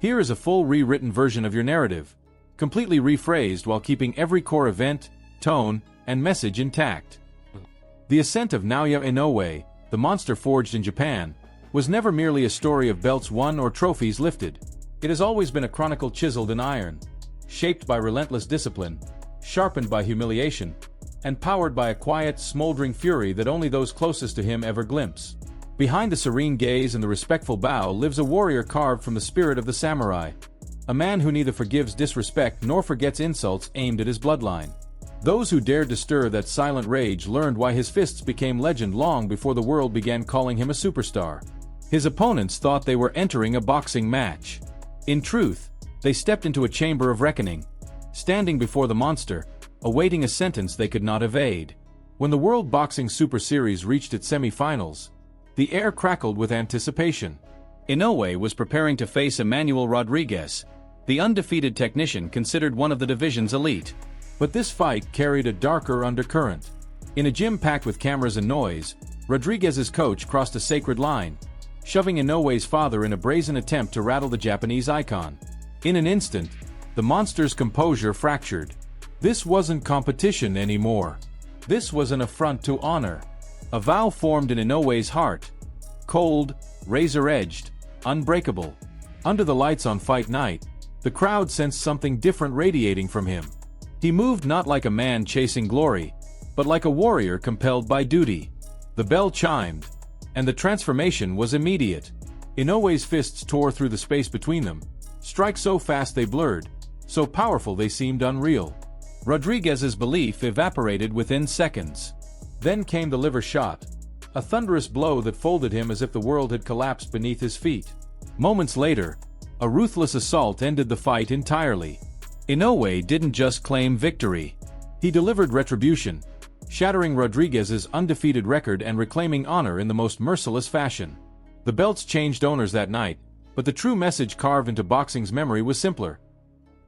Here is a full rewritten version of your narrative, completely rephrased while keeping every core event, tone, and message intact. The Ascent of Naoya Inoue, the monster forged in Japan, was never merely a story of belts won or trophies lifted. It has always been a chronicle chiseled in iron, shaped by relentless discipline, sharpened by humiliation, and powered by a quiet, smoldering fury that only those closest to him ever glimpse. Behind the serene gaze and the respectful bow lives a warrior carved from the spirit of the samurai, a man who neither forgives disrespect nor forgets insults aimed at his bloodline. Those who dared to stir that silent rage learned why his fists became legend long before the world began calling him a superstar. His opponents thought they were entering a boxing match. In truth, they stepped into a chamber of reckoning, standing before the monster, awaiting a sentence they could not evade. When the World Boxing Super Series reached its semi-finals, the air crackled with anticipation. Inoue was preparing to face Emmanuel Rodriguez, the undefeated technician considered one of the division's elite. But this fight carried a darker undercurrent. In a gym packed with cameras and noise, Rodriguez's coach crossed a sacred line, shoving Inoue's father in a brazen attempt to rattle the Japanese icon. In an instant, the monster's composure fractured. This wasn't competition anymore. This was an affront to honor. A vow formed in Inoue's heart. Cold, razor-edged, unbreakable. Under the lights on fight night, the crowd sensed something different radiating from him. He moved not like a man chasing glory, but like a warrior compelled by duty. The bell chimed, and the transformation was immediate. Inoue's fists tore through the space between them, strikes so fast they blurred, so powerful they seemed unreal. Rodriguez's belief evaporated within seconds. Then came the liver shot, a thunderous blow that folded him as if the world had collapsed beneath his feet. Moments later, a ruthless assault ended the fight entirely. Inoue didn't just claim victory. He delivered retribution, shattering Rodriguez's undefeated record and reclaiming honor in the most merciless fashion. The belts changed owners that night, but the true message carved into boxing's memory was simpler.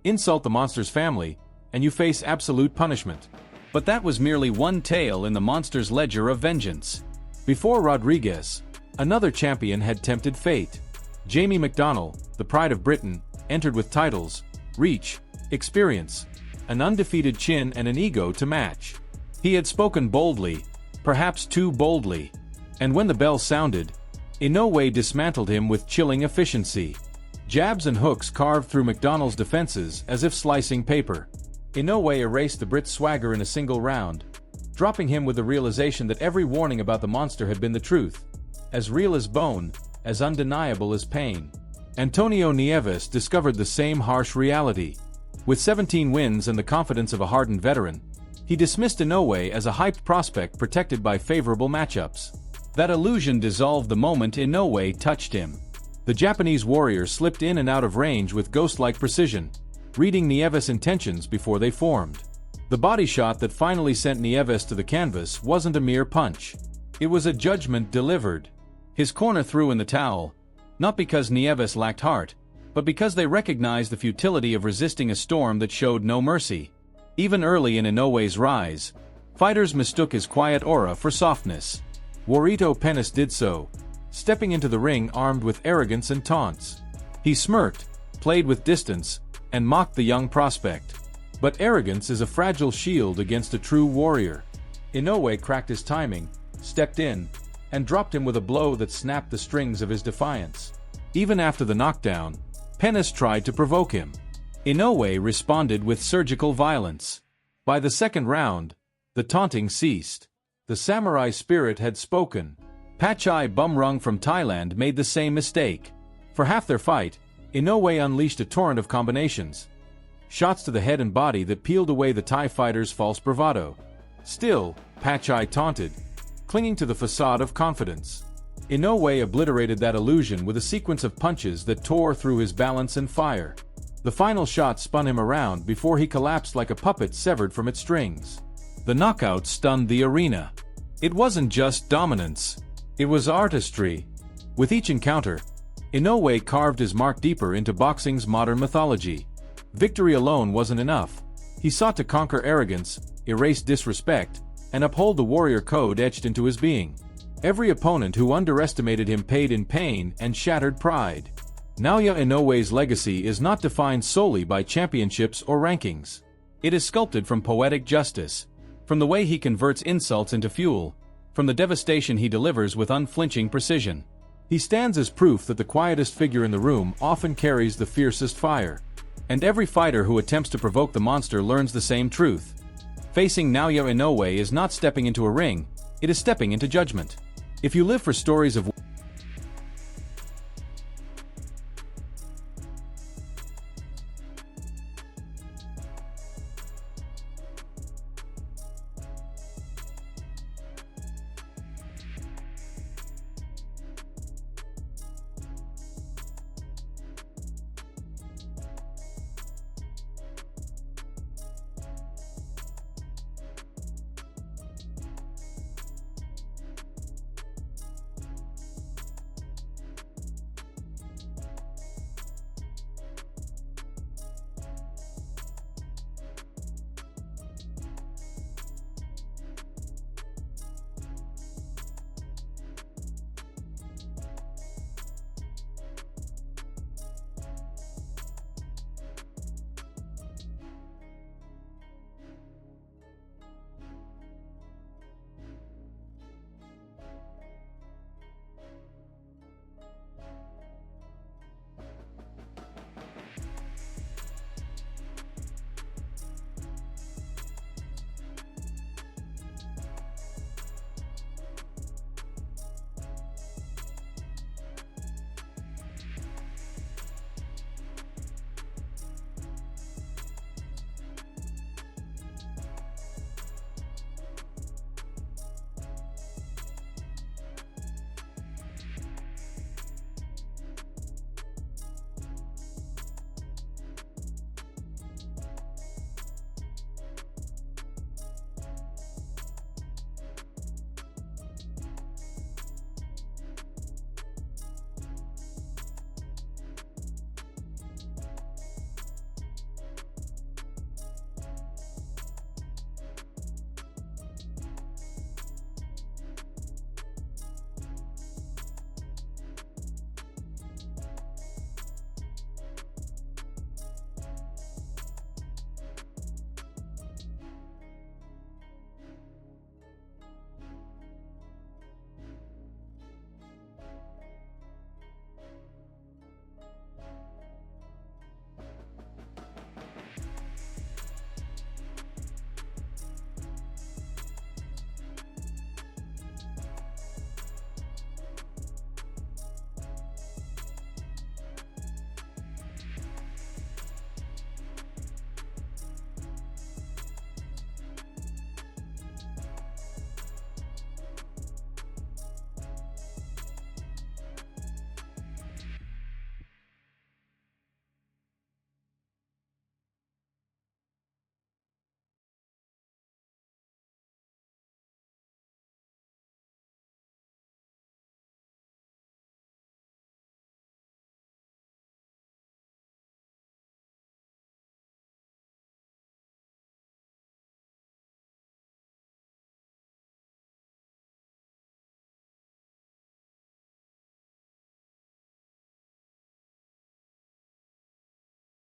Insult the monster's family, and you face absolute punishment. But that was merely one tale in the monster's ledger of vengeance. Before Rodriguez, another champion had tempted fate. Jamie McDonnell, the pride of Britain, entered with titles, reach, experience, an undefeated chin and an ego to match. He had spoken boldly, perhaps too boldly, and when the bell sounded, Inoue dismantled him with chilling efficiency. Jabs and hooks carved through McDonnell's defenses as if slicing paper. Inoue erased the Brit's swagger in a single round, dropping him with the realization that every warning about the monster had been the truth, as real as bone, as undeniable as pain. Antonio Nieves discovered the same harsh reality. With 17 wins and the confidence of a hardened veteran, he dismissed Inoue as a hyped prospect protected by favorable matchups. That illusion dissolved the moment Inoue touched him. The Japanese warrior slipped in and out of range with ghost-like precision, reading Nieves' intentions before they formed. The body shot that finally sent Nieves to the canvas wasn't a mere punch. It was a judgment delivered. His corner threw in the towel, not because Nieves lacked heart, but because they recognized the futility of resisting a storm that showed no mercy. Even early in Inoue's rise, fighters mistook his quiet aura for softness. Warito Penis did so, stepping into the ring armed with arrogance and taunts. He smirked, played with distance, and mocked the young prospect. But arrogance is a fragile shield against a true warrior. Inoue cracked his timing, stepped in, and dropped him with a blow that snapped the strings of his defiance. Even after the knockdown, Penis tried to provoke him. Inoue responded with surgical violence. By the second round, the taunting ceased. The samurai spirit had spoken. Pachai Bumrung from Thailand made the same mistake. For half their fight, Inoue unleashed a torrent of combinations. Shots to the head and body that peeled away the Thai fighter's false bravado. Still, Pachai taunted, clinging to the facade of confidence. Inoue obliterated that illusion with a sequence of punches that tore through his balance and fire. The final shot spun him around before he collapsed like a puppet severed from its strings. The knockout stunned the arena. It wasn't just dominance. It was artistry. With each encounter, Inoue carved his mark deeper into boxing's modern mythology. Victory alone wasn't enough. He sought to conquer arrogance, erase disrespect, and uphold the warrior code etched into his being. Every opponent who underestimated him paid in pain and shattered pride. Naoya Inoue's legacy is not defined solely by championships or rankings. It is sculpted from poetic justice, from the way he converts insults into fuel, from the devastation he delivers with unflinching precision. He stands as proof that the quietest figure in the room often carries the fiercest fire. And every fighter who attempts to provoke the monster learns the same truth. Facing Naoya Inoue is not stepping into a ring, it is stepping into judgment. If you live for stories of